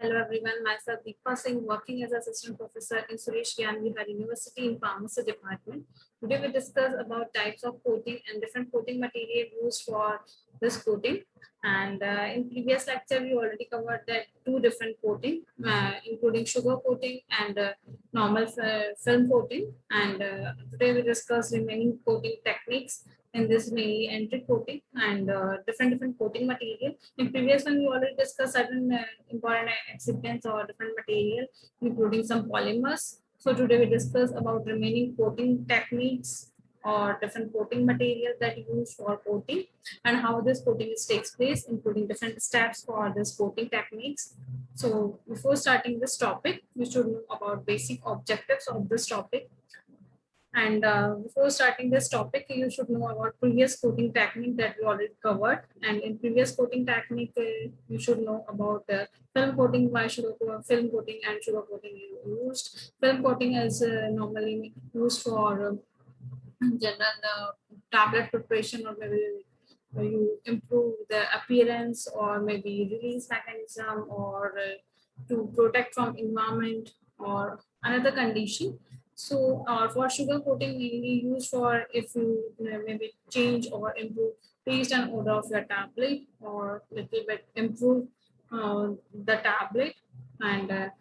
Hello everyone, myself Deepa Singh, working as assistant professor in Suresh Gyan Vihar University in Pharmacy Department. Today we discuss about types of coating and different coating material used for this coating. And in previous lecture we already covered that two different coating, including sugar coating and normal film coating. And today we discuss remaining coating techniques in this mainly Enteric coating and different coating material. In previous one, we already discussed certain important excipients or different material, including some polymers. So today we discuss about remaining coating techniques or different coating material that you use for coating and how this coating takes place, including different steps for this coating techniques. So before starting this topic, we should know about basic objectives of this topic. And before starting this topic, you should know about previous coating technique that we already covered. And in previous coating technique, you should know about film coating, why sugar film coating and sugar coating used. Film coating is normally used for general tablet preparation, or maybe you improve the appearance or maybe release mechanism, or to protect from environment or another condition. So for sugar coating mainly used for if you maybe change or improve taste and odor of your tablet, or little bit improve the tablet. And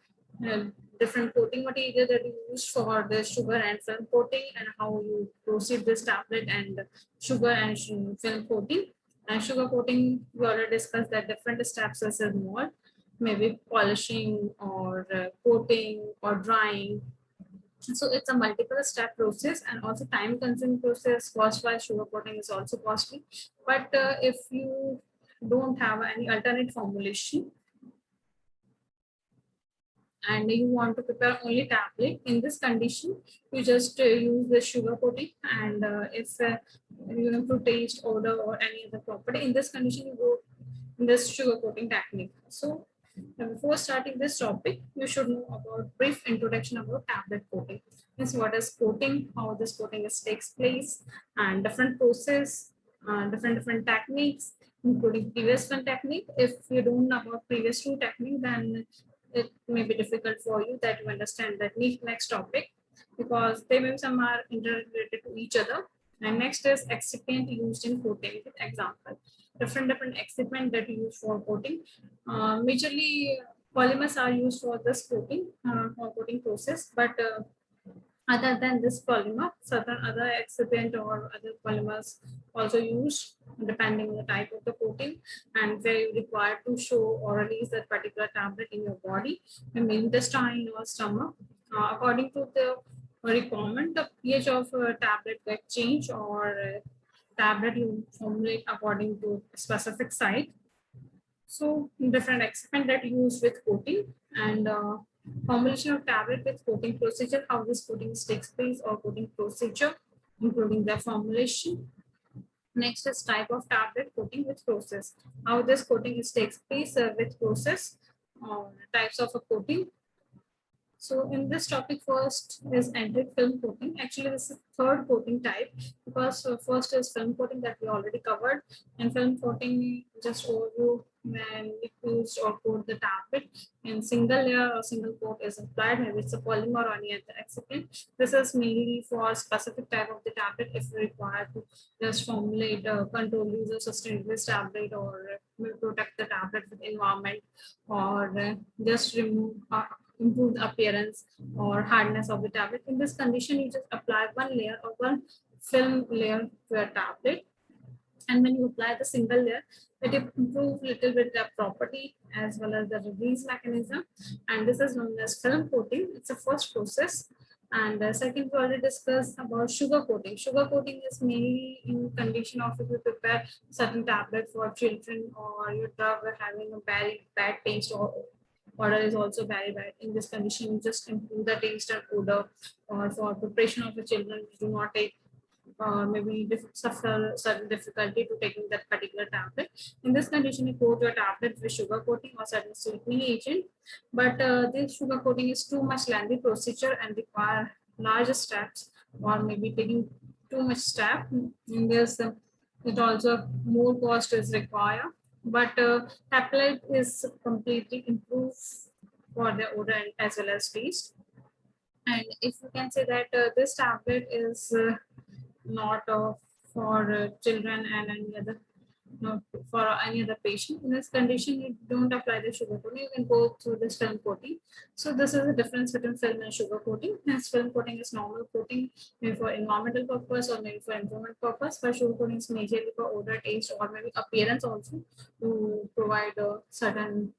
different coating material that you use for the sugar and film coating, and how you proceed this tablet and sugar and film coating. And sugar coating, we already discussed that different steps is involved, maybe polishing or coating or drying. So it's a multiple step process and also time consuming process. Cost wise, sugar coating is also costly. But if you don't have any alternate formulation and you want to prepare only tablet, in this condition you just use the sugar coating. And if you have to taste, odor or any other property, in this condition you go in this sugar coating technique. So before starting this topic, you should know about brief introduction about tablet coating. Means what is coating, how this coating takes place, and different process, different techniques, including previous one technique. If you don't know about previous two technique, then it may be difficult for you that you understand that next topic, because they may some are interrelated to each other. And next is excipient used in coating. With example, different excipient that you use for coating. Majorly polymers are used for this coating, for coating process, but other than this polymer, certain other excipient or other polymers also used depending on the type of the coating, and where you require to show or release that particular tablet in your body, in intestine or stomach. According to the requirement, the pH of tablet get changed, or tablet you formulate according to specific site. So different excipient that used with coating, and formulation of tablet with coating procedure, how this coating takes place or coating procedure, including the formulation. Next is type of tablet coating with process, how this coating takes place with process, types of a coating. So in this topic, first is Enteric film coating. Actually, this is third coating type, because first is film coating that we already covered. And film coating, just overview, when it used or coat the tablet in single layer or single coat is applied, maybe it's a polymer or any other excipient. This is mainly for specific type of the tablet if required to just formulate, control user sustain this tablet, or protect the tablet with environment, or just remove improve the appearance or hardness of the tablet. In this condition, you just apply one layer or one film layer to your tablet. And when you apply the single layer, it improves little bit the property as well as the release mechanism. And this is known as film coating. It's a first process. And second, we already discussed about sugar coating. Sugar coating is mainly in condition of if you prepare certain tablet for children, or your drug having a very bad taste or odor is also very bad. In this condition, just improve the taste and odor, or for preparation of the children do not take maybe suffer certain difficulty to taking that particular tablet. In this condition, you coat your tablet with sugar coating or certain sweetening agent. But this sugar coating is too much lengthy procedure and require larger steps, or maybe taking too much step. In this, it also more cost is required. But tablet is completely improved for the odor and as well as taste. And if you can say that this tablet is not for children and any other, not for any other patient. In this condition, you don't apply the sugar coating. You can go through this film coating. So this is the difference between film and sugar coating. Hence, film coating is normal coating, maybe for environmental purpose or maybe for improvement purpose. But sugar coating is majorly for odor, taste, or maybe appearance also, to provide a certain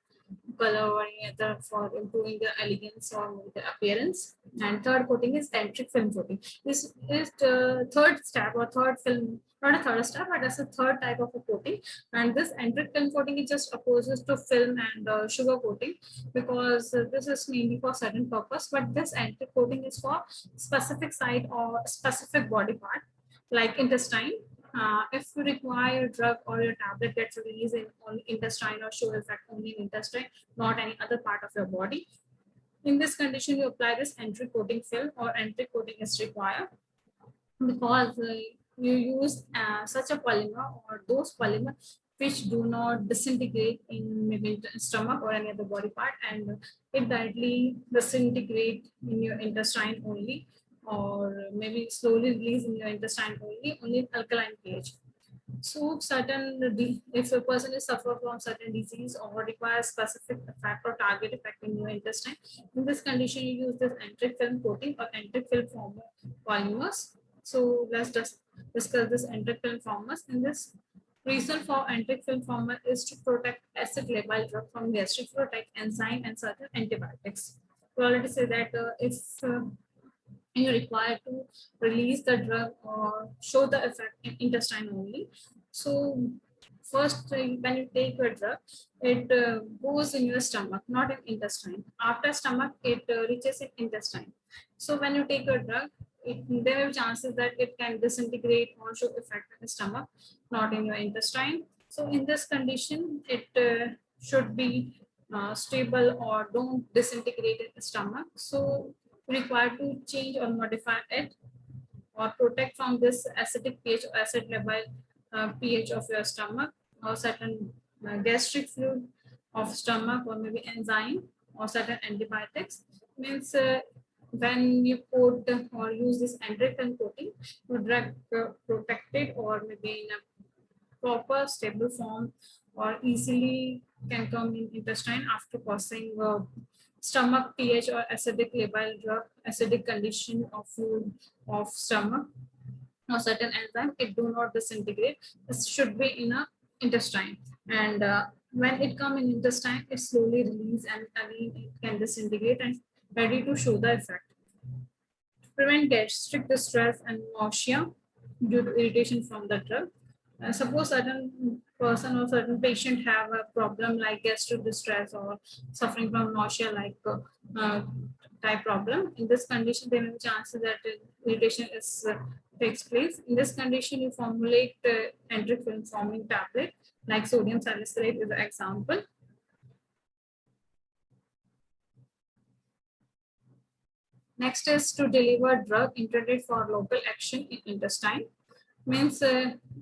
color or any other for improving the elegance or the appearance. And third coating is enteric film coating. This is the third step or third film, not a third step, but that's a third type of a coating. And this enteric film coating is just opposes to film and sugar coating, because this is mainly for certain purpose. But this enteric coating is for specific site or specific body part, like intestine. If you require a drug or your tablet gets released in only intestine or show effect only in intestine, not any other part of your body. In this condition, you apply this enteric coating film or enteric coating is required, because you use such a polymer or those polymer which do not disintegrate in maybe stomach or any other body part, and it directly disintegrate in your intestine only, or maybe slowly release in your intestine only alkaline pH. So if a person is suffer from certain disease or requires specific effect or target effect in your intestine, in this condition you use this enteric film coating or enteric film former polymers. So let's just discuss this enteric film formers. In this, reason for enteric film former is to protect acid labile drug from gastric, protect enzyme and certain antibiotics. We already say that if you require to release the drug or show the effect in intestine only. So first, when you take a drug, it goes in your stomach, not in intestine. After stomach, it reaches in intestine. So when you take a drug, there are chances that it can disintegrate or show effect in the stomach, not in your intestine. So in this condition, it should be stable or don't disintegrate in the stomach. So required to change or modify it or protect from this acidic pH or acid level pH of your stomach, or certain gastric fluid of stomach, or maybe enzyme or certain antibiotics. Means when you coat or use this enteric film coating, to drug protected or maybe in a proper stable form or easily can come in intestine after crossing stomach pH or acidic labile drug, acidic condition of food of stomach or certain enzyme, it do not disintegrate. This should be in a intestine, and when it come in intestine, it slowly release and again it can disintegrate and ready to show the effect. Prevent gastric distress and nausea due to irritation from the drug. Suppose certain person or certain patient have a problem like gastric distress or suffering from nausea like type problem. In this condition, there may be chances that irritation is takes place. In this condition, you formulate enteric film forming tablet like sodium salicylate is an example. Next is to deliver drug intended for local action in intestine. Means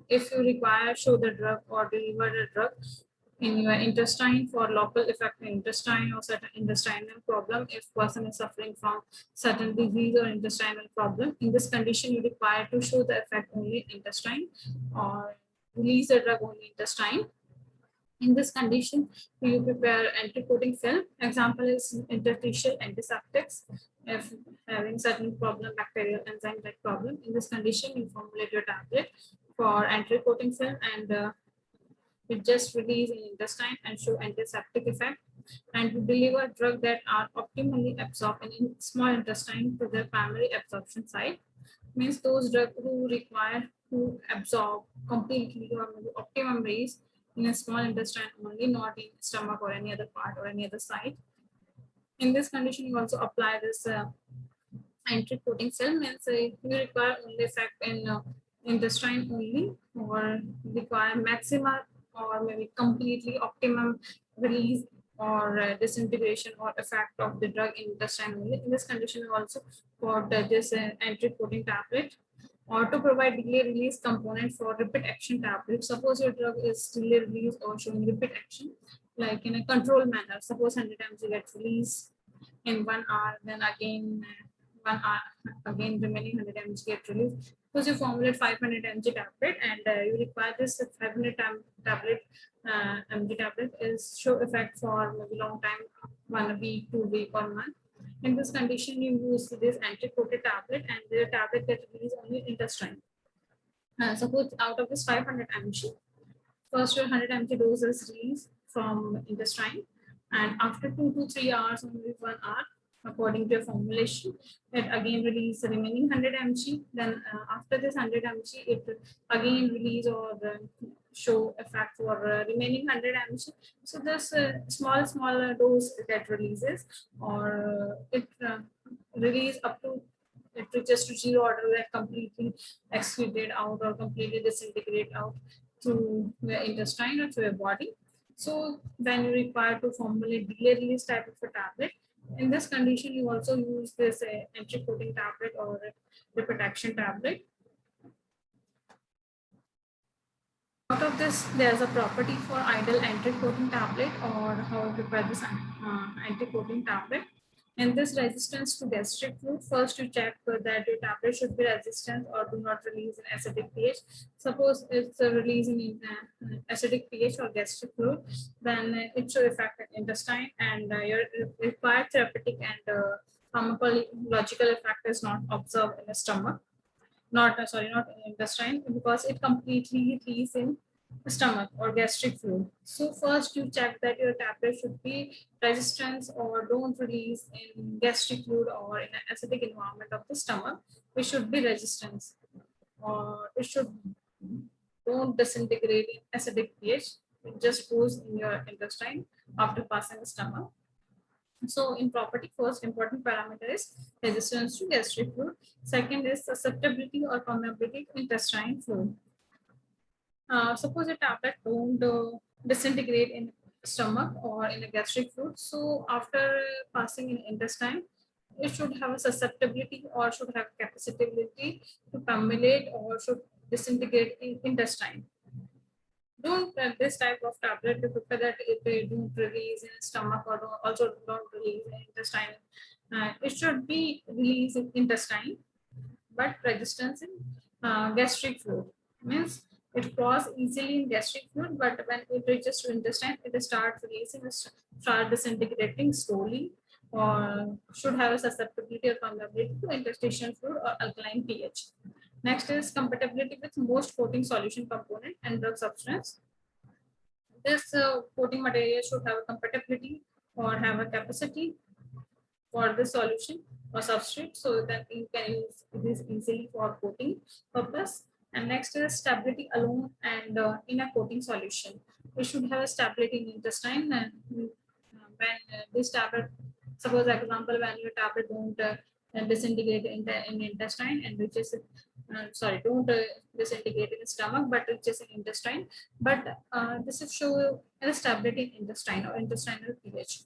if you require show the drug or deliver the drug in your intestine for local effect in intestine or certain intestinal problem, if person is suffering from certain disease or intestinal problem, in this condition you require to show the effect only in intestine or release the drug only intestine. In this condition, you prepare anti-coating film. Example is interstitial antiseptics. If having certain problem, bacterial enzyme like problem, in this condition, you formulate your tablet for anti-coating film, and it just release in intestine and show antiseptic effect. And to deliver drugs that are optimally absorbed in small intestine to their primary absorption site. Means those drugs who require to absorb completely or optimum rates in a small intestine only, not in stomach or any other part or any other site. In this condition, you also apply this enteric coating film, means you require only effect in intestine only, or require maximum or maybe completely optimum release or disintegration or effect of the drug in intestine only. In this condition, you also got this enteric coating tablet, or to provide delay release component for repeat action tablet. Suppose your drug is delay release or showing repeat action, like in a controlled manner. Suppose 100 mg gets released in 1 hour, then again 1 hour, again remaining 100 mg get released. Suppose you formulate 500 mg tablet and you require this 500 tablet mg tablet is show effect for maybe long time, 1 week, 2 week or month. In this condition, you use this anti-coated tablet and the tablet gets released only intestine. Suppose out of this 500 mg, first your 100 mg dose is released from intestine, and after 2 to 3 hours, only 1 hour, according to your formulation, it again release the remaining 100 mg. Then after this 100 mg, it again release or show effect for remaining 100 mg. So this smaller dose that releases, or it release up to it reaches to zero order, that completely excreted out or completely disintegrate out through the intestine or through your body. So when you require to formulate delay release type of a tablet, in this condition you also use this entry-coating tablet or the protection tablet. Out of this, there's a property for ideal entry-coating tablet, or how to prepare this entry-coating tablet. In this resistance to gastric fluid, first you check that your tablet should be resistant or do not release in acidic pH. Suppose it's releasing in acidic pH or gastric fluid, then it should affect the intestine, and your required therapeutic and pharmacological effect is not observed in the stomach. Not in intestine, because it completely releases in stomach or gastric fluid. So first you check that your tablet should be resistant or don't release in gastric fluid or in an acidic environment of the stomach. It should be resistant, or it should don't disintegrate in acidic pH. It just goes in your intestine after passing the stomach. So in property, first important parameter is resistance to gastric fluid. Second is susceptibility or permeability to intestine fluid. Suppose a tablet don't disintegrate in stomach or in a gastric fluid. So after passing in intestine, it should have a susceptibility or should have capacity to permeate or should disintegrate in intestine. Don't this type of tablet to prepare that if they don't release in stomach or also don't release in intestine. It should be released in intestine, but resistance in gastric fluid. Means it cross easily in gastric fluid, but when it reaches to intestine, it starts releasing, start disintegrating slowly, or should have a susceptibility or permeability to interstitial fluid or alkaline pH. Next is compatibility with most coating solution component and drug substance. This coating material should have a compatibility or have a capacity for the solution or substrate, so that you can use this easily for coating purpose. And next is stability alone and in a coating solution. We should have a stability in intestine, and when this tablet, suppose example, when your tablet don't disintegrate in intestine and which is don't disintegrate in the stomach, but it's just in intestine. But this is show a stability in intestine or intestinal pH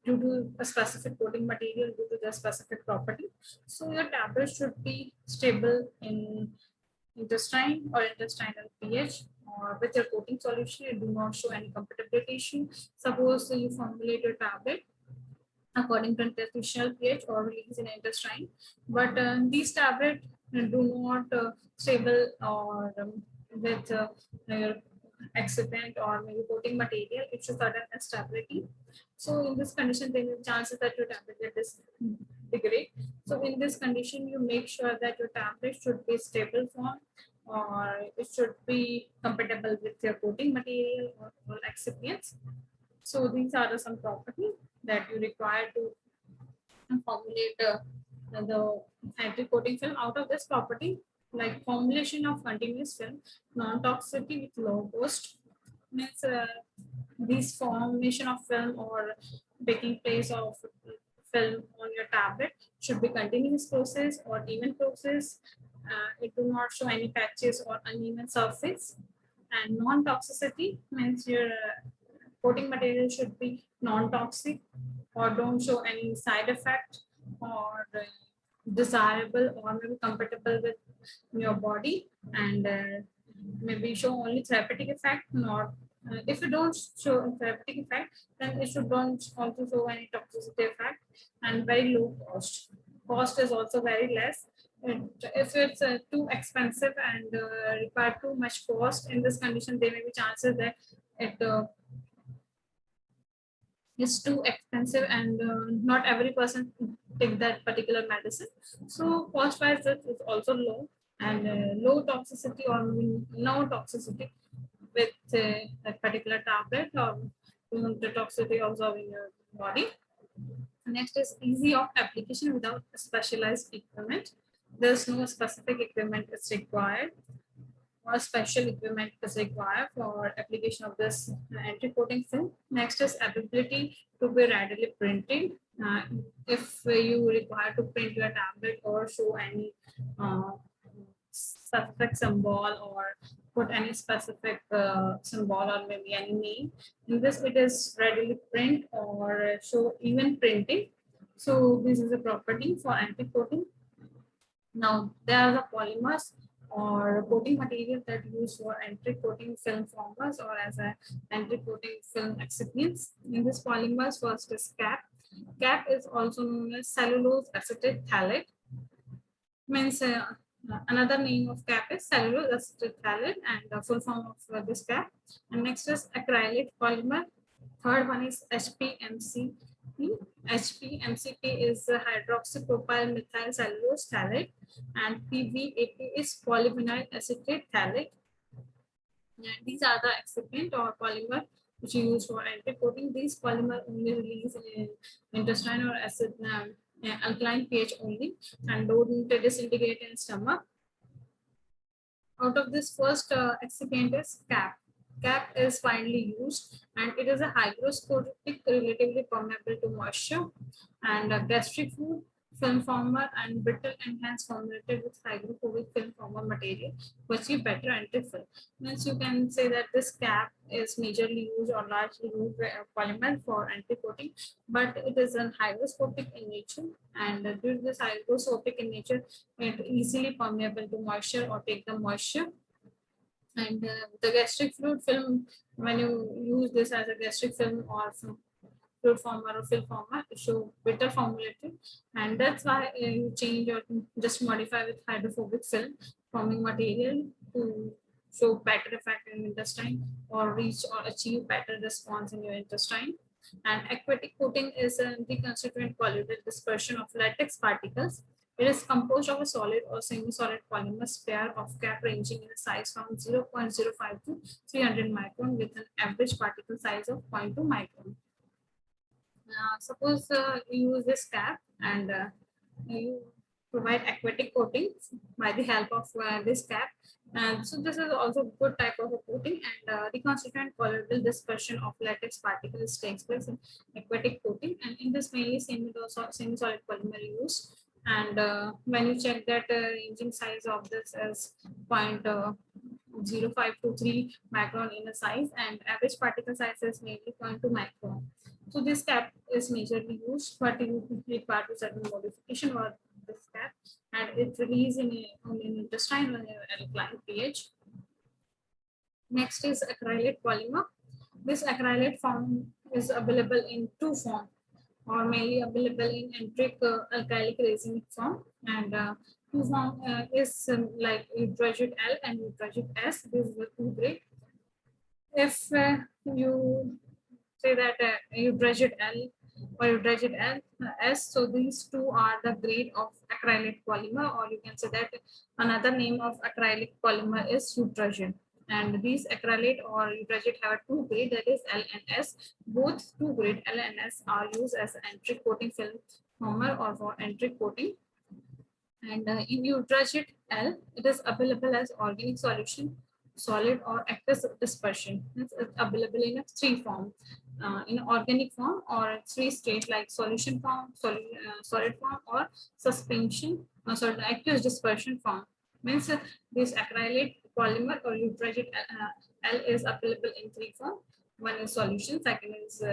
due to a specific coating material, due to the specific property. So your tablet should be stable in intestine or intestinal pH, or with your coating solution, it do not show any compatibility issue. Suppose you formulate your tablet according to intestinal pH or release in intestine, but these tablets do not stable or with your excipient or maybe coating material, it should certain stability. So in this condition, there is chances that your tablet get disintegrate. So in this condition, you make sure that your tablet should be stable form, or it should be compatible with your coating material or excipients. So these are some properties that you require to formulate the anti-coating film. Out of this property, like formulation of continuous film, non-toxicity with low cost, means this formation of film or taking place of film on your tablet should be continuous process or even process. It do not show any patches or uneven surface. And non-toxicity means your coating material should be non-toxic or don't show any side effect or desirable or maybe compatible with your body, and maybe show only therapeutic effect, not If it don't show therapeutic effect, then it should don't also show any toxicity effect, and very low cost. Cost is also very less. If it's too expensive and require too much cost, in this condition there may be chances that it is too expensive and not every person take that particular medicine. So cost wise it is also low, and low toxicity or no toxicity with that particular tablet, or the toxicity observed in your body. Next is easy of application without specialized equipment. There's no specific equipment is required, or special equipment is required for application of this anti-coating film. Next is ability to be readily printed. If you require to print your tablet or show any specific symbol or put any specific symbol or maybe any name, in this it is readily print or show even printing. So this is a property for anti-coating. Now there are the polymers or coating material that use for anti-coating film formers or as a anti-coating film excipients. In this polymers, first is cap. Cap is also known as cellulose acetate phthalate. Means another name of cap is cellulose acetate phthalate, and the full form of this cap. And next is acrylic polymer. Third one is HPMC. HPMCP is hydroxypropyl methyl cellulose phthalate, and PVAP is polyvinyl acetate phthalate. And these are the excipient or polymer which you use for anti-coating. These polymer only release in intestine or acid alkaline pH only, and don't disintegrate in stomach. Out of this, first excipient is cap. Cap is widely used, and it is a hygroscopic, relatively permeable to moisture, and a gastric food, film former, and brittle enhanced formulated with hydrophobic film former material to achieve better anti-film. Means you can say that this cap is majorly used or largely used polymer for anti-coating, but it is an hygroscopic in nature, and due to this hygroscopic in nature, it easily permeable to moisture or take the moisture. And the gastric fluid film, when you use this as a gastric film or fluid former or film former, to show better formulated, and that's why you change or just modify with hydrophobic film forming material to show better effect in intestine or reach or achieve better response in your intestine. And aquatic coating is a reconstituted colloidal dispersion of latex particles. It is composed of a solid or semi-solid polymer pair of cap ranging in a size from 0.05 to 300 micron with an average particle size of 0.2 micron. Suppose you use this cap and you provide aquatic coating by the help of this cap. And so this is also a good type of a coating, and reconstituted colloidal dispersion of latex particles takes place in aquatic coating, and in this mainly semi-solid polymer used. And when you check that ranging size of this is 0.05 to 3 micron in a size, and average particle size is mainly 0.2 micron. So this cap is majorly used, but you require to certain modification or this cap, and it release in intestine or alkaline pH. Next is acrylate polymer. This acrylate form is available in two forms, or mainly available in enteric alkylic racemic form, and two form is like hydrogen L and hydrogen S. This is the two grade. If you say that hydrogen L or hydrogen S, so these two are the grade of acrylate polymer, or you can say that another name of acrylic polymer is hydrogen. And these acrylate or hydrogen have a two grade, that is L and S. Both two grade L and S are used as enteric coating film former or for enteric coating. And in hydrogen L, it is available as organic solution, solid, or aqueous dispersion. It's available in a three form, in organic form or three state like solution form, solid form, or suspension, aqueous dispersion form. Means this acrylate polymer or hydrogen L is available in three form. One is solution, second is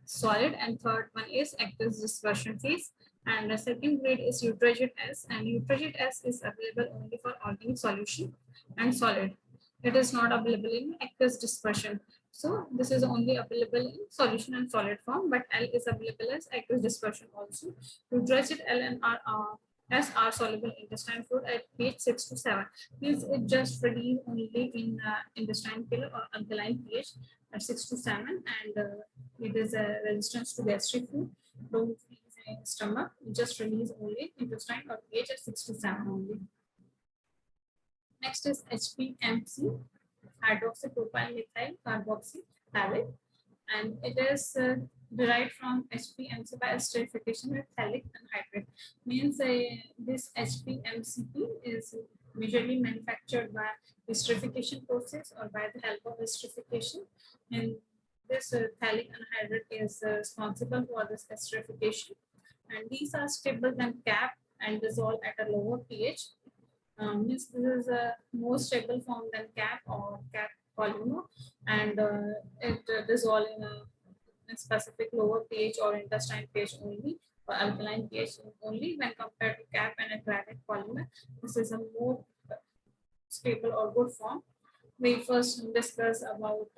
solid, and third one is aqueous dispersion phase. And the second grade is hydrogen S, and hydrogen S is available only for organic solution and solid. It is not available in aqueous dispersion. So this is only available in solution and solid form, but L is available as aqueous dispersion also. To dredge it, L and R as are soluble intestine fluid at pH 6 to 7. Means it just release only in intestine pure or alkaline pH at 6 to 7, and it is a resistance to gastric food. Don't freeze in stomach, just release only intestine or pH at 6 to 7 only. Next is HPMC, hydroxypropyl methyl carboxy phthalate, and it is derived from HPMC by esterification with phthalic anhydride. Means this HPMCP is usually manufactured by esterification process or by the help of esterification, and this phthalic anhydride is responsible for this esterification, and these are stable than cap and dissolve at a lower pH. Means this is a more stable form than cap or cap polymer, and it dissolve in a specific lower pH or intestine pH only, or alkaline pH only when compared to cap and acrylic polymer. This is a more stable or good form. We first discuss about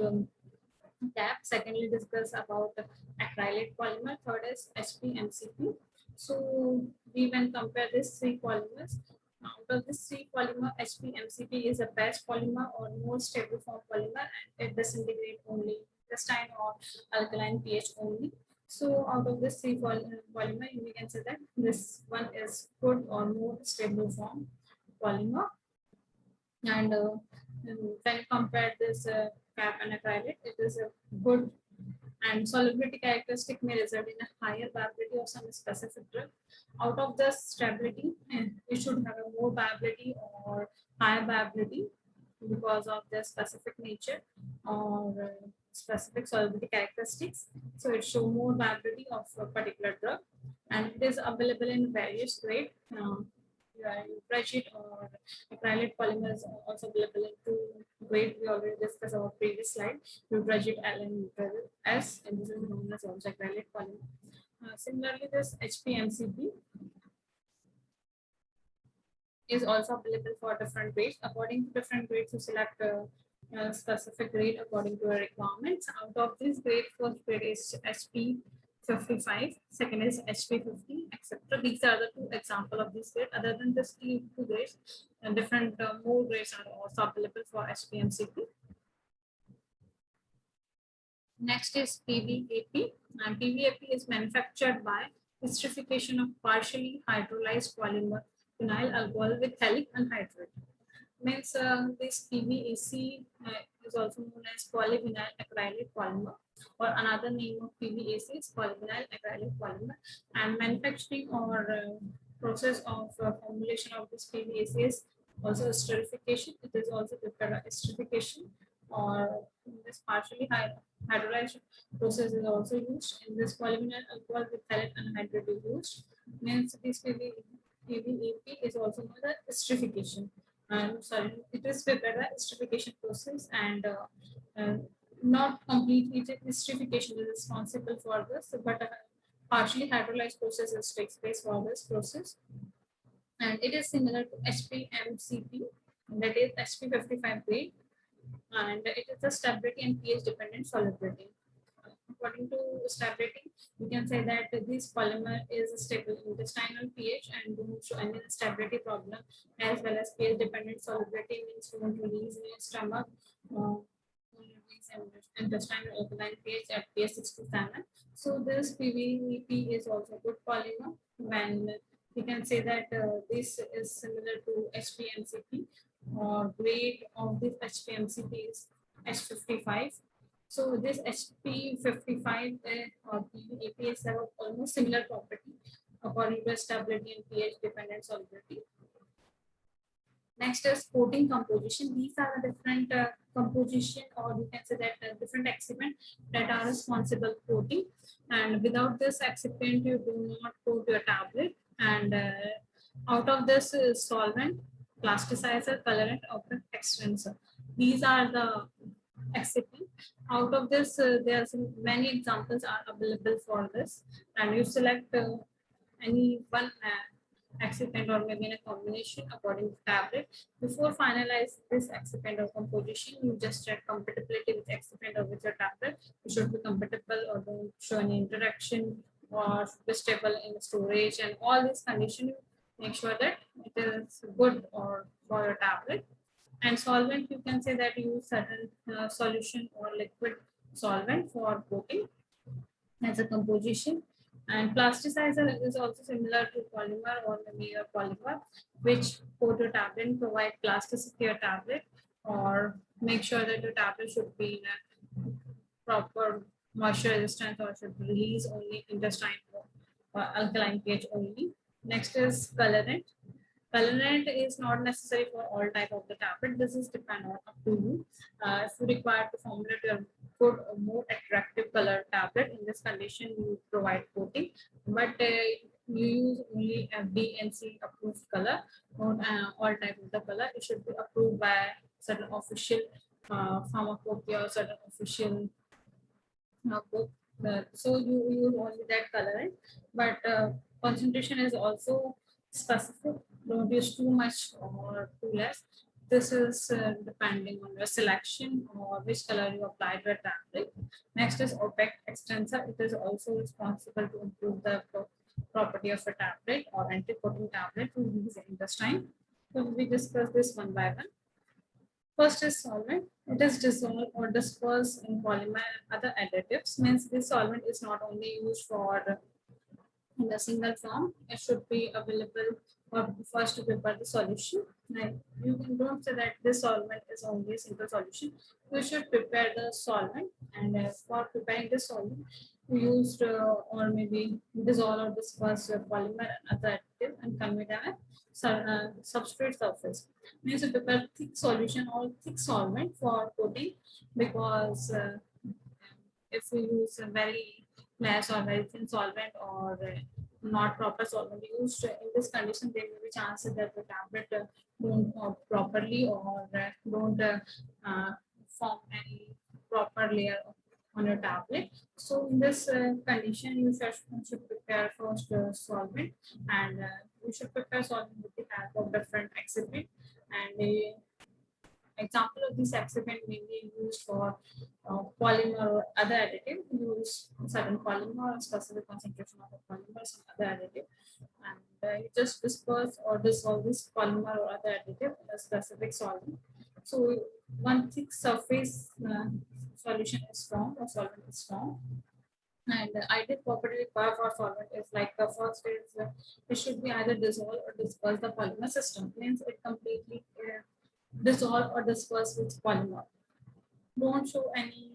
cap, secondly discuss about acrylic polymer, third is HPMCP. So we when compare these three polymers, out of this three polymer, HPMCP is the best polymer or more stable form polymer, and it disintegrate only intestine or alkaline pH only. So out of this three polymer, we can say that this one is good or more stable form polymer. And when compare this cap and acrylic, it is a good, and solubility characteristic may result in a higher viability of some specific drug. Out of the stability, it should have a more viability or higher viability because of their specific nature or specific solubility characteristics. So it shows more viability of a particular drug, and it is available in various grades. Rigid or acrylic polymers are also available in two grades. We already discussed our previous slide. Rigid L and S, and this is known as also acrylic polymer. Similarly, this HPMCP is also available for different grades. According to different grades, you select a specific grade according to your requirements. Out of this grade, first grade is HP55, second is HP50, etc. These are the two examples of this grade. Other than this two grades, and different more grades are also available for HPMCP. Next is PVAP, and PVAP is manufactured by esterification of partially hydrolyzed polymer phenyl alcohol with phthalic anhydride. Means this PVAC is also known as polyvinyl acrylic polymer, or another name of PVAC is polyvinyl acrylic polymer, and manufacturing or process of formulation of this PVAC is also esterification. It is also prepared by esterification, or this partially hydrolyzed process is also used. In this polyvinyl alcohol with phthalic anhydride is used. Means this PVAP is also known as esterification. Sorry, it is prepared by esterification process, and not completely esterification is responsible for this, but partially hydrolyzed processes takes place for this process. And it is similar to HPMCP, that is HP55 grade, and it is the stability and pH dependent solubility. According to stability, we can say that this polymer is stable in intestinal pH and don't show any stability problem, as well as pH dependent solubility means won't release in your stomach, intestinal alkaline pH at pH 6 to 7. So this PVP is also good polymer. When we can say that this is similar to HPMCP, or grade of this HPMCP is H55. So this HP55 or PVAP have almost similar property according to stability and pH dependent solubility. Next is coating composition. These are the different composition, or you can say that different excipient that are responsible for coating. And without this excipient, you do not coat your tablet. And out of this is solvent, plasticizer, colorant, or extensor. These are the excipient. Out of this, there are many examples are available for this, and you select any one excipient or maybe in a combination according to tablet. Before finalize this excipient or composition, you just check compatibility with excipient or with your tablet. It should be compatible or don't show any interaction or should be stable in storage, and all these conditions make sure that it is good or for your tablet. And solvent, you can say that use certain solution or liquid solvent for coating as a composition. And plasticizer is also similar to polymer or maybe a polymer, which coat your tablet and provide plasticity your tablet, or make sure that your tablet should be in a proper moisture resistance or should release only intestine or alkaline pH only. Next is colorant. Colorant is not necessary for all type of the tablet. This is depend on up to you. If you require to formulate a good or more attractive color tablet, in this condition you provide coating, but you use only FD&C approved color, not all type of the color. It should be approved by certain official pharmacopoeia or certain official book. So you use only that colorant, but concentration is also specific. Don't use too much or too less. This is depending on your selection or which color you apply to a tablet. Next is opaque extensor. It is also responsible to improve the property of a tablet or anti-coating tablet to use intestine. So we discuss this one by one. First is solvent. It is dissolved or dispersed in polymer and other additives. Means this solvent is not only used for in a single form. It should be available for first to prepare the solution. Like you can don't say that this solvent is only a single solution. You should prepare the solvent, and for preparing the solvent, we used or maybe dissolve or disperse polymer and other additive and convey them substrate surface. Means you prepare thick solution or thick solvent for coating, because if we use a very less or very thin solvent or not proper solvent used in this condition, there may be chances that the tablet don't properly or don't form any proper layer on your tablet. So in this condition, you should prepare first solvent, and you should prepare solvent with the type of different excipient, and example of this excipient may be used for polymer or other additive. Use certain polymer, specific concentration of a polymer, some other additive, and you just disperse or dissolve this polymer or other additive in a specific solvent. So one thick surface solution is formed or solvent is formed. And ideal property required for solvent is like the first is it should be either dissolve or disperse the polymer system. Means it completely dissolve or disperse with polymer. Don't show any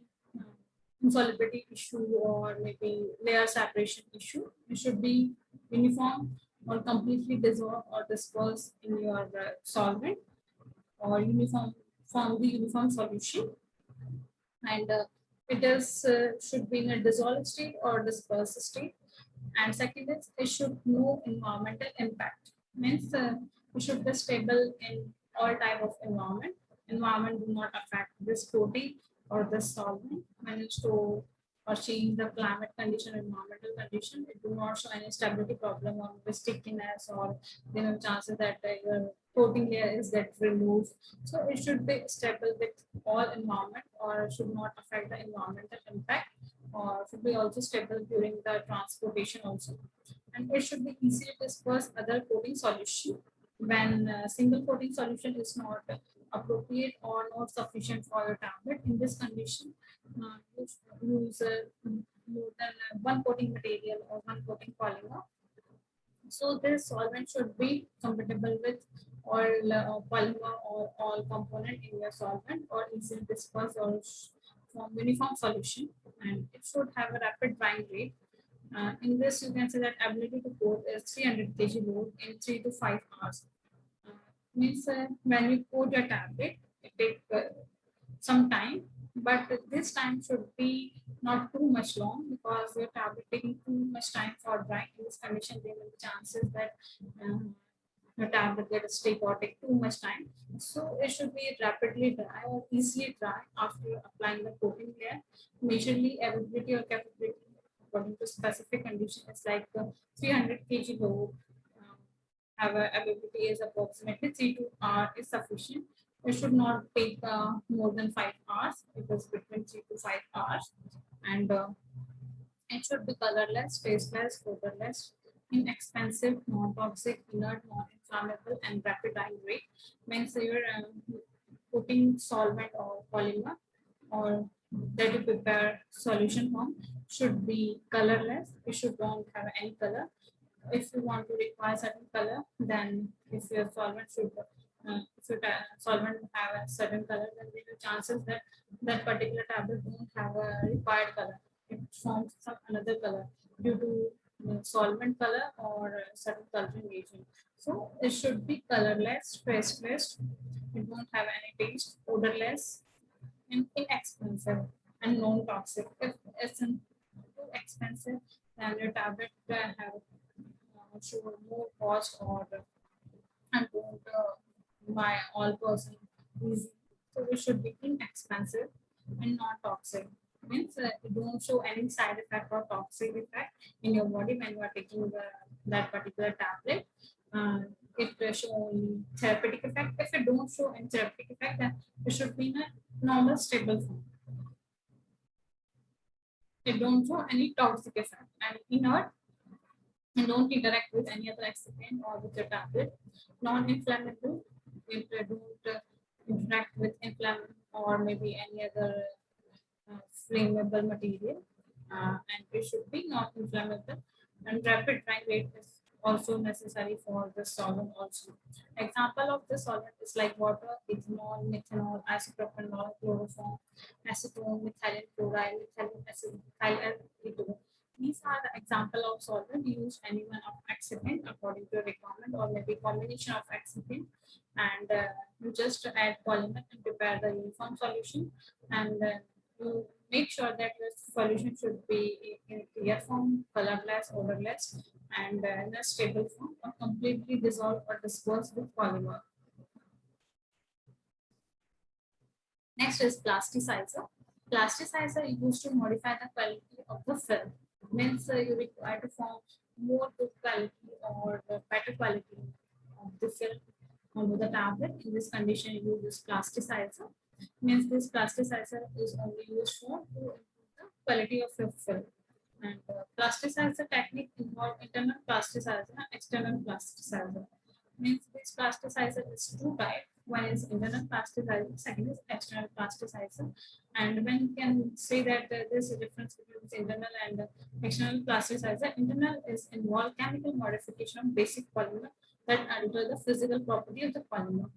insolubility issue or maybe layer separation issue. It should be uniform or completely dissolve or disperse in your solvent, or uniform form the uniform solution, and it is should be in a dissolved state or dispersed state. And second is it should no environmental impact. Means it should be stable in all type of environment. Environment do not affect this protein or this solvent. When you store or change the climate condition, environmental condition, it do not show any stability problem or stickiness, or chances that your coating layer is get removed. So it should be stable with all environment or should not affect the environmental impact, or should be also stable during the transportation also. And it should be easily disperse other coating solution when single coating solution is not appropriate or not sufficient for your tablet. In this condition, use more than one coating material or one coating polymer. So this solvent should be compatible with all polymer or all component in your solvent, or easily disperse or form uniform solution, and it should have a rapid drying rate. In this, you can say that ability to coat is 300 kg load in 3 to 5 hours. Means when you coat your tablet, it takes some time, but this time should be not too much long, because your tablet taking too much time for drying. In this condition, there will be chances that the tablet get stay or take too much time. So it should be rapidly dry or easily dry after applying the coating layer. Majorly availability or capability according to specific condition is like 300 kg load have a ability is approximately 3 to hour is sufficient. It should not take more than 5 hours. It is between 3 to 5 hours, and it should be colorless, tasteless, odorless, inexpensive, non-toxic, inert, non-inflammable, and rapid drying rate. Means you're putting solvent or polymer or that you prepare solution from should be colorless. It should not have any color. If you want to require certain color, then if your solvent should if your solvent have a certain color, then there are chances that that particular tablet won't have a required color. It forms some another color due to solvent color or certain coloring agent. So it should be colorless, tasteless. It won't have any taste, odorless, and inexpensive and non-toxic. If it's too expensive, then your tablet have show more cost or and don't buy all person easy. So it should be inexpensive and not toxic. Means it don't show any side effect or toxic effect in your body when you are taking that particular tablet. It show only therapeutic effect. If it don't show any therapeutic effect, then it should be in a normal stable form. It don't show any toxic effect and inert and don't interact with any other excipient or with your tablet. Non-inflammable, it don't interact with inflammable or maybe any other flammable material, and it should be non-inflammable. And rapid drying rate is also necessary for the solvent also. Example of the solvent is like water, ethanol, methanol, isopropanol, chloroform, acetone, methylene chloride, methylene acid, methyl. These are the example of solvent used any one of excipient according to requirement or maybe combination of excipient, and you just add polymer and prepare the uniform solution, and you make sure that your solution should be in clear form, colorless, odorless, and in a stable form or completely dissolve or disperse with polymer. Next is plasticizer. Plasticizer is used to modify the quality of the film. Means you require to form more good quality or better quality of the film onto the tablet. In this condition, you use plasticizer. Means this plasticizer is only used for to improve the quality of your film. And plasticizer technique involve internal plasticizer and external plasticizer. Means this plasticizer is two types. One is internal plasticizer, second is external plasticizer. And when you can say that there's a difference between this internal and external plasticizer, internal is involve chemical modification of basic polymer that alter the physical property of the polymer.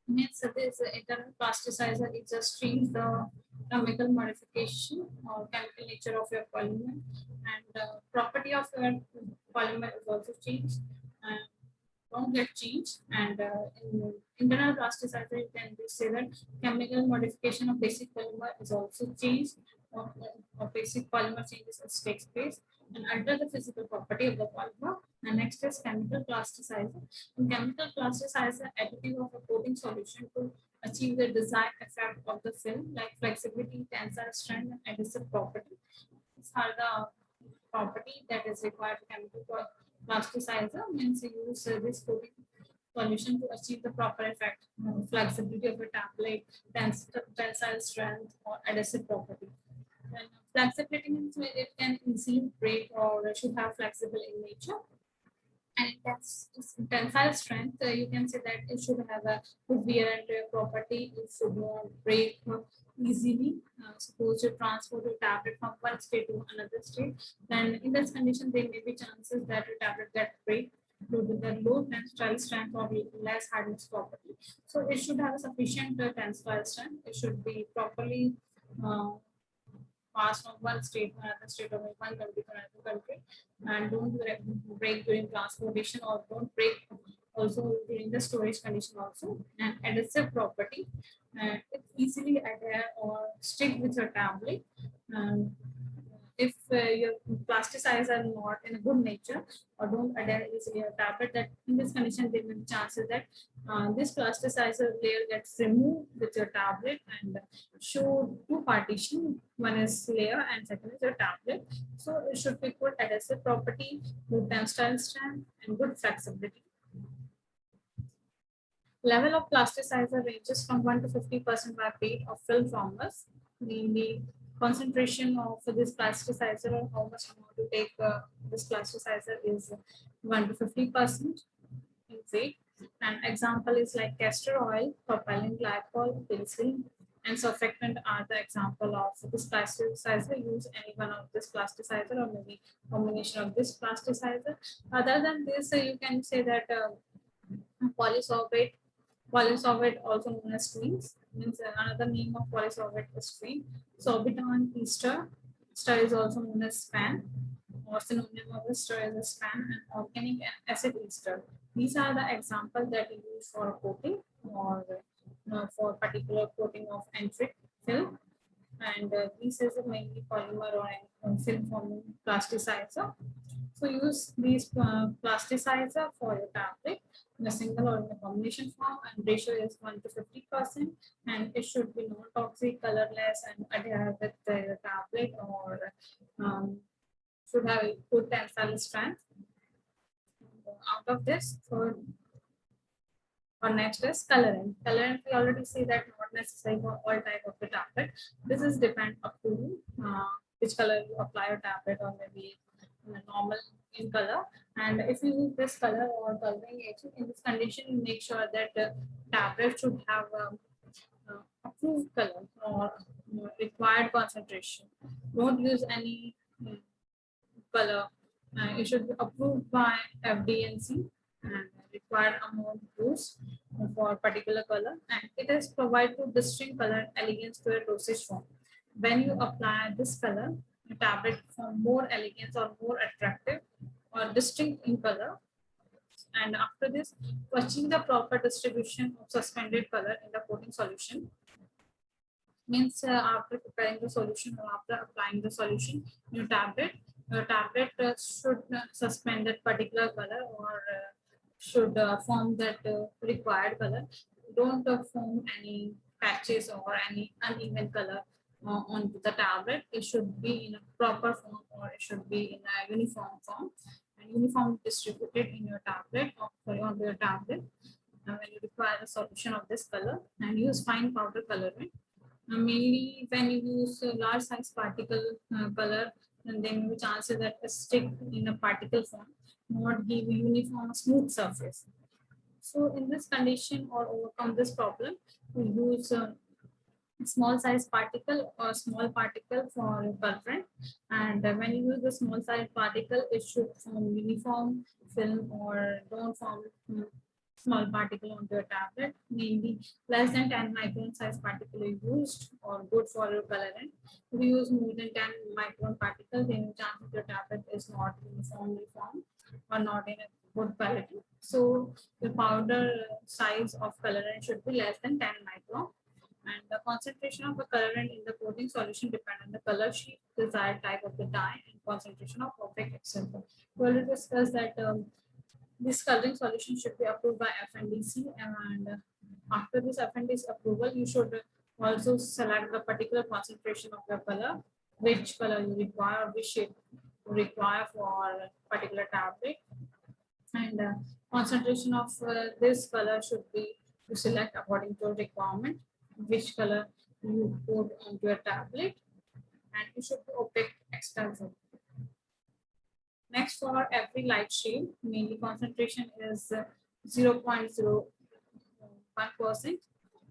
Means this internal plasticizer, it just change the chemical modification or chemical nature of your polymer, and property of your polymer is also changed. Don't get changed, and in internal plasticizer you can say that chemical modification of basic polymer is also changed, or basic polymer changes takes place and alter the physical property of the polymer. And next is chemical plasticizer. In chemical plasticizer, additive of a coating solution to achieve the desired effect of the film, like flexibility, tensile strength, and adhesive property. These are the property that is required for chemical plasticizer. Means you use this coating solution to achieve the proper effect, flexibility of a tablet, tensile strength, or adhesive property. And flexibility means it can easily break or should have flexible in nature. And tensile strength, you can say that it should have a good wear and tear property. It should not break easily. Suppose you transport a tablet from one state to another state, then in this condition there may be chances that a tablet get break due to the low tensile strength or less hardness property. So it should have a sufficient tensile strength. It should be properly pass from one state to another state or one country to another country, and don't break during transportation or don't break also during the storage condition also. And adhesive property, it easily adhere or stick with your tablet. If your plasticizer are not in a good nature or don't adhere easily a tablet, that in this condition there may be chances that this plasticizer layer gets removed with your tablet and show two partition. One is layer and second is your tablet. So it should be good adhesive property, good tensile strength, and good flexibility. Level of plasticizer ranges from 1 to 50% by weight of film formers. The concentration of this plasticizer or how much amount to take this plasticizer is 1 to 50% in weight. An example is like castor oil, propylene glycol, penicillin, and surfactant are the example of this plasticizer. Use any one of this plasticizer or maybe combination of this plasticizer. Other than this, you can say that polysorbate, polysorbate also known as streams, means another name of polysorbate is stream. Sorbitan ester, ester is also known as span, or synonym of ester is a span, and organic acid ester. These are the examples that we use for coating or for particular coating of enteric film. And this is mainly polymer or film forming plasticizer. So use these plasticizer for your tablet in a single or in a combination form, and ratio is 1 to 50%, and it should be non-toxic, colorless, and adhere with the tablet, or should have a good tensile strength. Out of this, so or next is colorant. Colorant, we already see that not necessary for all type of the tablet. This is depend up to which color you apply your tablet, or maybe normal in color. And if you use this color or coloring agent in this condition, you make sure that the tablet should have approved color or required concentration. Don't use any color. It should be approved by FDNC and required amount used for particular color, and it is provided to distinct color elegance to a dosage form. When you apply this color, the tablet form more elegance or more attractive or distinct in color. And after this, to achieve the proper distribution of suspended color in the coating solution, means after preparing the solution or after applying the solution, your tablet should suspend that particular color, or should form that required color. Don't form any patches or any uneven color on the tablet. It should be in a proper form, or it should be in a uniform form and uniform distributed in your tablet, or sorry, on your tablet. When you require a solution of this color, and use fine powder coloring. Mainly when you use a large size particle color, and then the chances that it stick in a particle form, not give uniform smooth surface. So in this condition, or overcome this problem, we use small size particle or small particle for colorant. And when you use the small size particle, it should form uniform film, or don't form small particle onto your tablet. Maybe less than 10 micron size particle is used, or good for your colorant. If you use more than 10 micron particle, then the chance of your tablet is not uniformly formed or not in a good quality. So the powder size of colorant should be less than 10 micron. And the concentration of the colorant in the coating solution depend on the color sheet, desired type of the dye, and concentration of perfect excipients. We already discussed that this coloring solution should be approved by FNDC, and after this FNDC approval, you should also select the particular concentration of your color, which color you require, which shape you require for particular tablet, and concentration of this color should be to select according to requirement, which color you put onto your tablet, and you should be opaque extensively. Next, for every light shade, mainly concentration is 0.01%,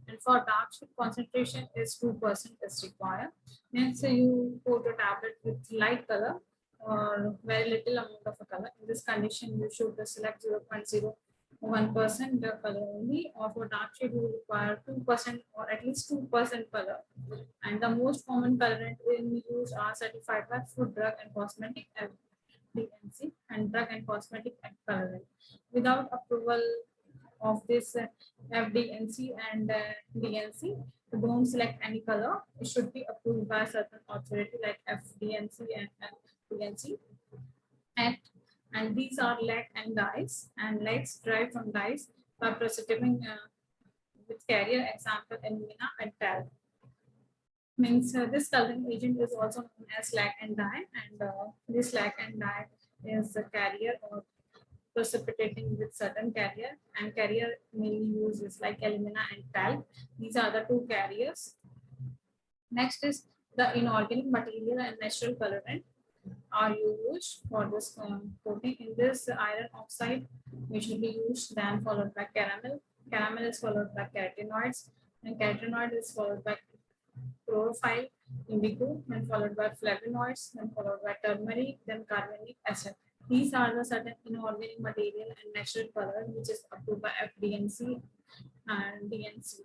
and for dark shade, concentration is 2% is required. Means you put a tablet with light color or very little amount of a color. In this condition, you should select 0.01% the color only, or for dark shade, you require 2% or at least 2% color. And the most common colorant in use are certified by Food, Drug, and Cosmetic DNC and Drug and Cosmetic Colorant. Without approval of this FDNC and DNC, don't select any color. It should be approved by a certain authority like FDNC and DNC. And these are lac and dyes, and lacs derived from dyes by precipitating with carrier, example alumina and talc. Means this coloring agent is also known as lac and dye, and this lac and dye is a carrier or precipitating with certain carrier, and carrier mainly uses like alumina and talc. These are the two carriers. Next is the inorganic material and natural colorant are used for this coating. In this, iron oxide which will be used, then followed by caramel. Caramel is followed by carotenoids, and carotenoid is followed by chlorophyll, indigo, then followed by flavonoids, then followed by turmeric, then carbonic acid. These are the certain inorganic material and natural color which is approved by FDNC and DNC.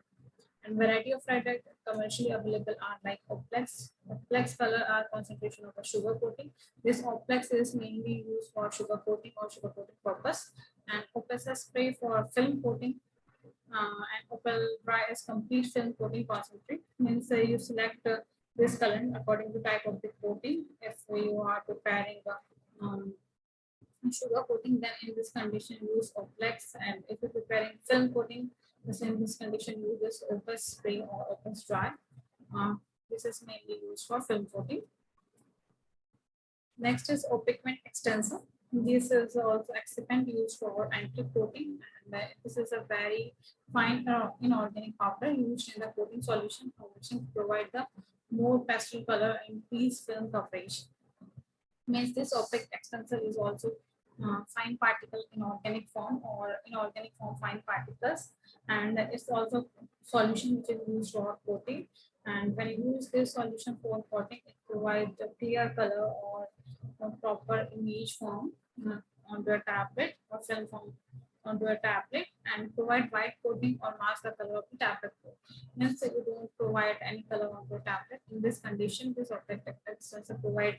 And variety of product commercially available are like Oplex. Oplex color are concentration of a sugar coating. This Oplex is mainly used for sugar coating or sugar coating purpose. And Oplex spray for film coating. And Opal dry is complete film coating concentrate. Means you select this colorant according to type of the coating. If you are preparing sugar coating, then in this condition use Oplex, and if you're preparing film coating, in this condition use this Opus spray or Opus dry. This is mainly used for film coating. Next is Opicment extensor. This is also excipient used for anti-coating, and this is a very fine inorganic powder used in the coating solution to provide the more pastel color and increase film coverage. Means this opaque extensor is also fine particle in organic form or inorganic form fine particles, and it's also solution which is used for coating. And when you use this solution for coating, it provides a clear color or a proper image form onto a tablet or film form onto a tablet, and provide white coating or mask the color of the tablet. Means you don't provide any color onto a tablet. In this condition, this opaque extensor provide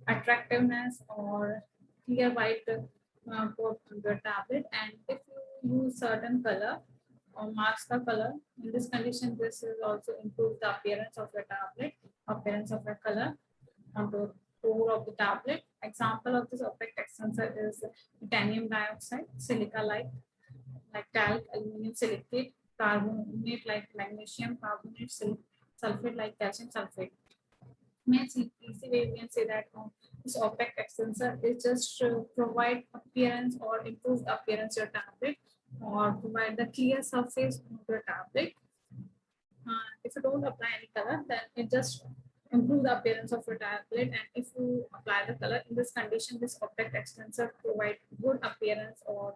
attractiveness or clear white coat onto a tablet. And if you use certain color or mask the color, in this condition, this will also improve the appearance of the tablet, appearance of the color onto the core of the tablet. Example of this opaque extensor is titanium dioxide, silica like talc, aluminum silicate, carbonate like magnesium carbonate, sulfate like calcium sulfate. Means easy way we can say that this opaque extensor is just provide appearance or improve the appearance of your tablet, or provide the clear surface of your tablet. If you don't apply any color, then it just improve the appearance of your tablet. And if you apply the color in this condition, this opaque extensor provide good appearance or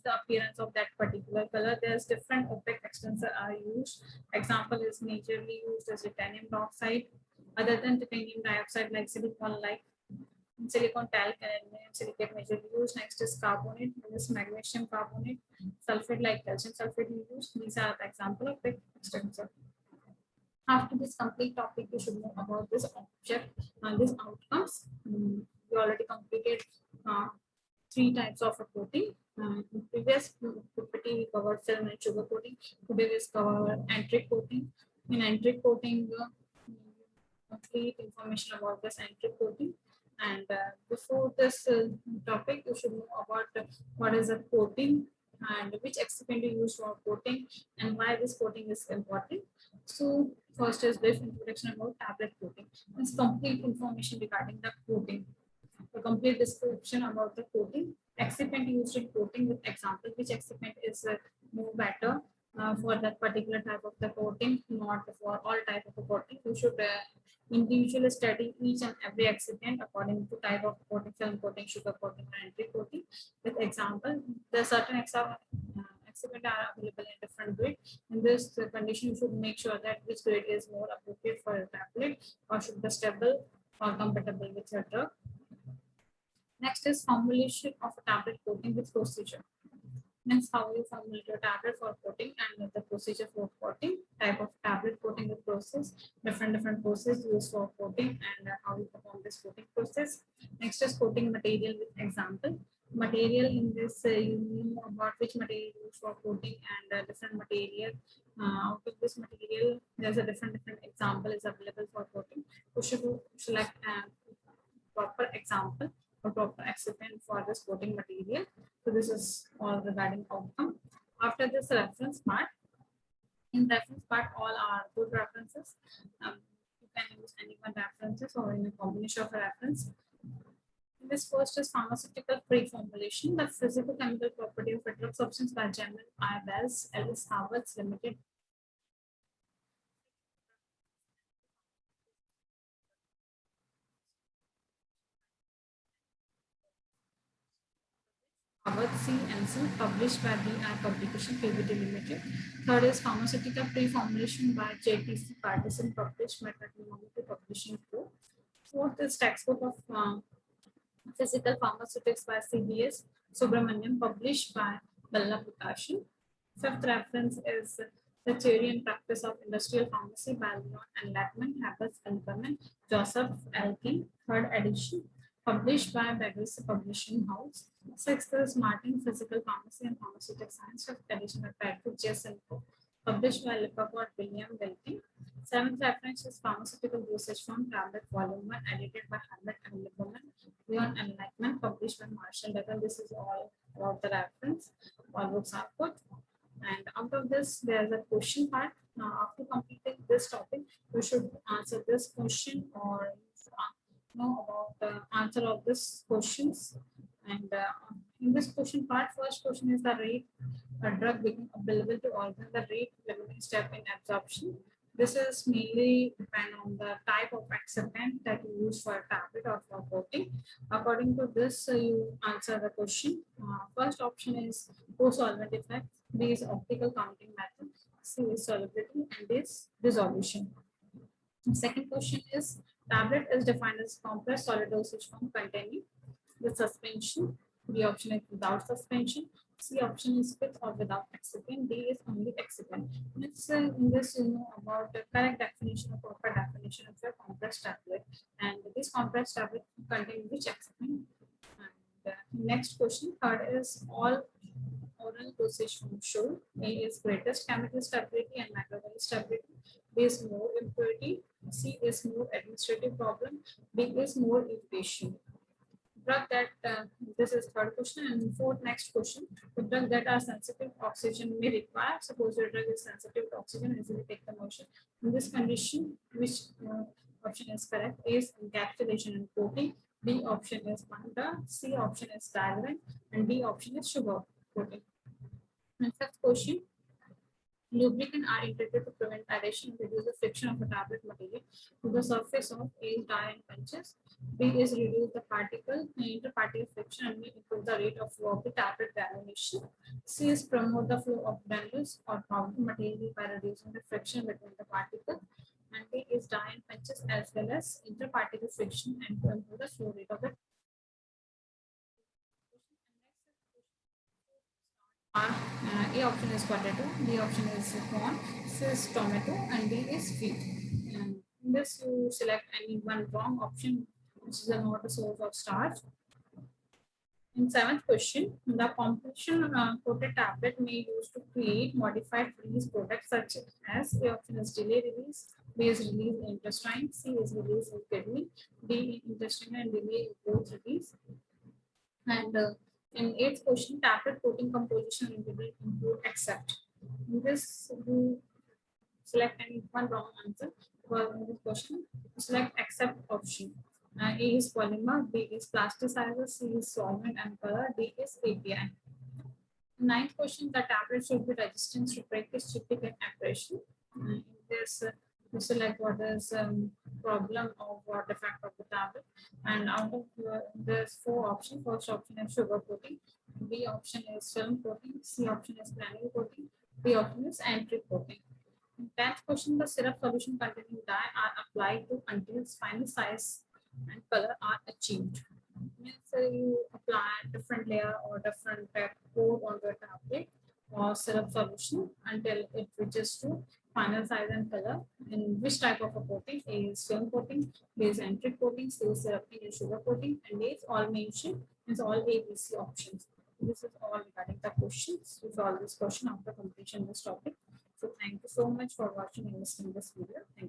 the appearance of that particular color. There's different opaque extensor are used. Example is majorly used as titanium dioxide. Other than titanium dioxide, like silicon talc and aluminum silicate majorly used. Next is carbonate, this magnesium carbonate, sulfate like calcium sulfate used. These are the example of opaque extensor. After this complete topic, you should know about this object and these outcomes. We already completed 3 types of a coating. In previous PPT, we covered film and sugar coating. Today, we cover enteric coating. In enteric coating, complete information about this enteric coating. And before this topic, you should know about what is a coating and which excipient you use for coating and why this coating is important. So first is brief introduction about tablet coating. It's complete information regarding the coating. The complete description about the coating. Excipient used in coating with example. Which excipient is more better for that particular type of the coating, not for all type of the coating. You should individually study each and every excipient according to type of coating, film coating, sugar coating, and enteric coating. With example, the certain excipient are available in different grade. In this condition, you should make sure that which grade is more appropriate for your tablet or should be stable or compatible with your drug. Next is formulation of a tablet coating with procedure. Means how you formulate your tablet for coating and the procedure for coating, type of tablet coating with process, different process used for coating, and how you perform this coating process. Next is coating material with example. Material in this, you know about which material used for coating and different material. Out of this material, there's a different example is available for coating. You should select a proper example or proper excipient for this coating material. So this is all regarding outcome. After this reference part, in reference part, all are good references. You can use any one references or in a combination of reference. In This first is pharmaceutical pre-formulation, the physical chemical property of a drug substance by German Ibels Ellis Harvard's Limited. Harvard C. Ensign, published by BI Publication Pvt Limited. Third is pharmaceutical pre-formulation by JTC Partisan, published by Technology Publishing Co. Fourth is textbook of Physical Pharmaceutics by CBS Subramaniam, published by Balla Prakash. Fifth reference is The Theory and Practice of Industrial Pharmacy by Leon and Lackman, Habers Elkerman, Joseph Elkin, third edition, published by Beggars Publishing House. Sixth is Martin, Physical Pharmacy and Pharmaceutical Science, fifth edition by Patrick J. Simcoe, published by Lippercott William Welty. Seventh reference is Pharmaceutical Dosage Form, Tablet Volume 1, edited by Herbert and Lieberman, Leon and Lackman, published by Marshall Decker. This is all about the reference. All books are put. And out of this, there's a question part. Now, after completing this topic, you should answer this question or know about the answer of this questions. And in this question part, first question is the rate a drug become available to organ, the rate limiting step in absorption. This is mainly depend on the type of excipient that you use for a tablet or for coating. According to this, you answer the question. First option is co-solvent effect. B is optical counting method. C is solubility, and D is dissolution. The second question is tablet is defined as compressed solid dosage form containing the suspension. B option is without suspension. C option is with or without excipient. D is only excipient. Let's in this you know about the correct definition or proper definition of your compressed tablet. And this compressed tablet contain which excipient? And next question, third is all oral dosage form show. A is greatest chemical stability and microbial stability. B is more impurity. C is more administrative problem. D is more irritation. Drug that this is third question, and fourth next question, the drug that are sensitive to oxygen may require, suppose your drug is sensitive to oxygen, easily take the motion. In this condition, which option is correct? A is encapsulation and coating, B option is panda, C option is diluent, and D option is sugar coating. And fifth question, lubricants are intended to prevent adhesion and reduce the friction of a tablet material to the surface of A dye and punches. B is reduce the particle interparticle friction and may improve the rate of flow of the tablet granulation. C is promote the flow of granules or powder material by reducing the friction between the particles. And D is dye and punches as well as interparticle friction and to improve the flow rate of the A option is potato, B option is corn, C is tomato, and D is wheat. And in this, you select any one wrong option, which is not a source of starch. In seventh question, the compression coated tablet may use to create modified release products such as A option is delay release, B is release in intestine, C is release in kidney, D in intestine and delay in growth release. And in eighth question, tablet coating composition ingredient include except. In this, you select any one wrong answer for this question. Select except option. A is polymer, B is plasticizer, C is solvent and color, D is API. Ninth question, the tablet should be resistant to practice chiptic and abrasion. In this, you select what is problem or what defect of the tablet. And out of there's four options. First option is sugar coating, B option is film coating, C option is granule coating, D option is Enteric coating. In 10th question, the syrup solution containing dye are applied to until its final size and color are achieved. Means you apply different layer or different coat on the tablet or syrup solution until it reaches to final size and color. In which type of a coating? A is film coating, B is Enteric coating, C is syrup and sugar coating, and D is all mentioned. Is all ABC options. This is all regarding the questions. We solve this question after completion of this topic. So thank you so much for watching and listening this video. Thank you.